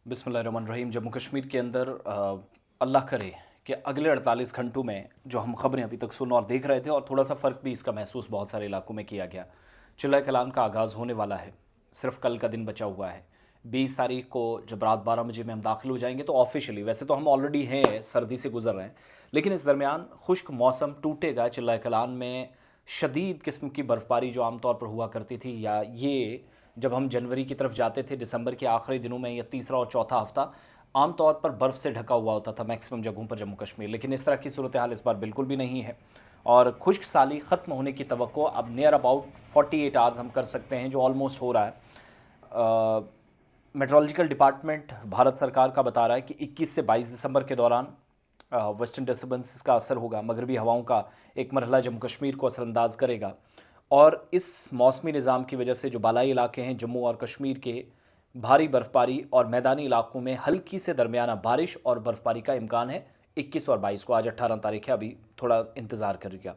बिस्मिल्लाहिर्रहमानिर्रहीम। जम्मू कश्मीर के अंदर अल्लाह करे कि अगले 48 घंटों में जो हम ख़बरें अभी तक सुन और देख रहे थे, और थोड़ा सा फ़र्क भी इसका महसूस बहुत सारे इलाकों में किया गया। चिल्ला कलाम का आगाज़ होने वाला है, सिर्फ कल का दिन बचा हुआ है। 20 तारीख को जब रात 12 बजे में हम दाखिल हो जाएंगे तो ऑफिशियली, वैसे तो हम ऑलरेडी हैं, सर्दी से गुजर रहे हैं, लेकिन इस दरमियान खुश्क मौसम टूटेगा। चिल्ला कलाम में शदीद किस्म की बर्फ़बारी जो आमतौर पर हुआ करती थी, या ये जब हम जनवरी की तरफ जाते थे दिसंबर के आखिरी दिनों में, या तीसरा और चौथा हफ्ता, आमतौर पर बर्फ़ से ढका हुआ होता था मैक्सिमम जगहों पर जम्मू कश्मीर। लेकिन इस तरह की सूरत हाल इस बार बिल्कुल भी नहीं है, और खुश्क साली ख़त्म होने की तवक्को अब नियर अबाउट 48 आवर्स हम कर सकते हैं, जो ऑलमोस्ट हो रहा है। मेट्रोलॉजिकल डिपार्टमेंट भारत सरकार का बता रहा है कि 21 से 22 दिसंबर के दौरान वेस्टर्न डिस्टर्बेंसेस का असर होगा, मगरबी हवाओं का एक मरहला जम्मू कश्मीर को असरअंदाज करेगा। और इस मौसमी निज़ाम की वजह से जो बालाई इलाके हैं जम्मू और कश्मीर के, भारी बर्फ़बारी और मैदानी इलाकों में हल्की से दरमियाना बारिश और बर्फ़बारी का इम्कान है 21 और 22 को। आज 18 तारीख है, अभी थोड़ा इंतज़ार करिएगा।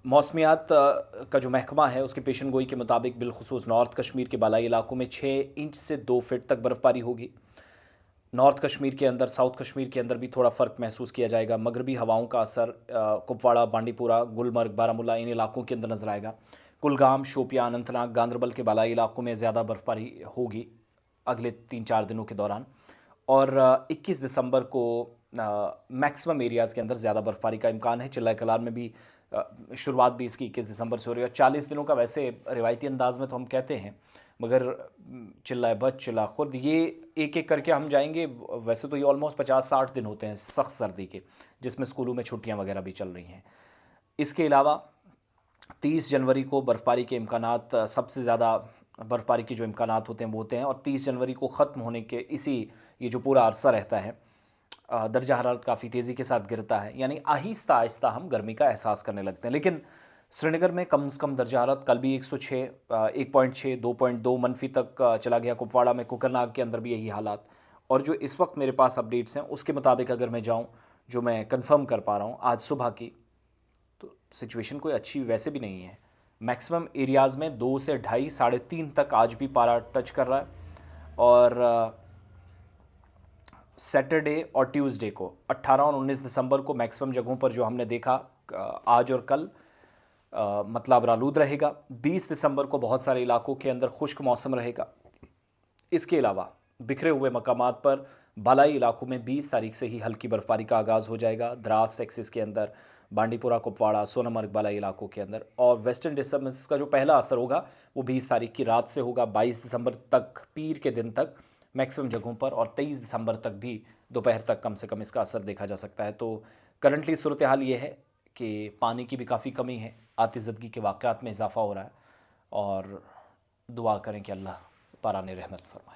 मौसमियात का जो महकमा है उसकी पेशन गोई के मुताबिक बिलखुसूस नॉर्थ कश्मीर के बालाई इलाकों में 6 इंच से 2 फीट तक बर्फ़बारी होगी। नॉर्थ कश्मीर के अंदर, साउथ कश्मीर के अंदर भी थोड़ा फ़र्क महसूस किया जाएगा। मगरबी हवाओं का असर कुपवाड़ा, बांडीपुरा, गुलमर्ग, बारामूला इन इलाकों के अंदर नज़र आएगा। कुलगाम, शोपियां, अनंतनाग, गांदरबल के बालाई इलाकों में ज़्यादा बर्फ़बारी होगी अगले 3-4 दिनों के दौरान। और 21 दिसंबर को मैक्सिमम एरियाज़ के अंदर ज़्यादा बर्फ़बारी का इम्कान है। चिल्ला कलान में भी शुरुआत भी इसकी 21 दिसंबर से हो रही है। और 40 दिनों का वैसे रिवायती अंदाज में तो हम कहते हैं, मगर चिल्ला बच, चिल्ला खुद, ये एक एक करके हम जाएंगे। वैसे तो ये ऑलमोस्ट 50-60 दिन होते हैं सख्त सर्दी के, जिसमें स्कूलों में छुट्टियां वगैरह भी चल रही हैं। इसके अलावा 30 जनवरी को बर्फ़बारी के इम्कानात, सबसे ज़्यादा बर्फ़बारी के जो इम्कानात होते हैं वो होते हैं, और 30 जनवरी को ख़त्म होने के इसी, ये जो पूरा अरसा रहता है, दर्जा हरारत काफ़ी तेज़ी के साथ गिरता है, यानी आहिस्ता आहिस्ता हम गर्मी का एहसास करने लगते हैं। लेकिन श्रीनगर में कम से कम दर्जा हरारत कल भी 106, 1.6, 2.2 मनफी तक चला गया। कुपवाड़ा में, कुकरनाग के अंदर भी यही हालात। और जो इस वक्त मेरे पास अपडेट्स हैं उसके मुताबिक अगर मैं जाऊं, जो मैं कंफर्म कर पा रहा हूं आज सुबह की, तो सिचुएशन कोई अच्छी वैसे भी नहीं है। मैक्सिमम एरियाज़ में 2 से ढाई, 3.5 तक आज भी पारा टच कर रहा है। और सैटरडे और ट्यूसडे को 18 और 19 दिसंबर को मैक्सिमम जगहों पर जो हमने देखा आज और कल, मतलब आलूद रहेगा। 20 दिसंबर को बहुत सारे इलाकों के अंदर खुश्क मौसम रहेगा। इसके अलावा बिखरे हुए मकामात पर बालाई इलाकों में 20 तारीख से ही हल्की बर्फबारी का आगाज़ हो जाएगा। द्रास एक्सिस के अंदर, बांडीपुरा, कुपवाड़ा, सोनमर्ग बालाई इलाकों के अंदर। और वेस्टर्न डिस्टर्बेंस का जो पहला असर होगा वो 20 तारीख की रात से होगा, 22 दिसंबर तक, पीर के दिन तक मैक्सिमम जगहों पर, और 23 दिसंबर तक भी दोपहर तक कम से कम इसका असर देखा जा सकता है। तो करंटली सूरत हाल ये है कि पानी की भी काफ़ी कमी है, आतिज़दगी के वाक़यात में इजाफ़ा हो रहा है, और दुआ करें कि अल्लाह पारान रहमत फरमाए।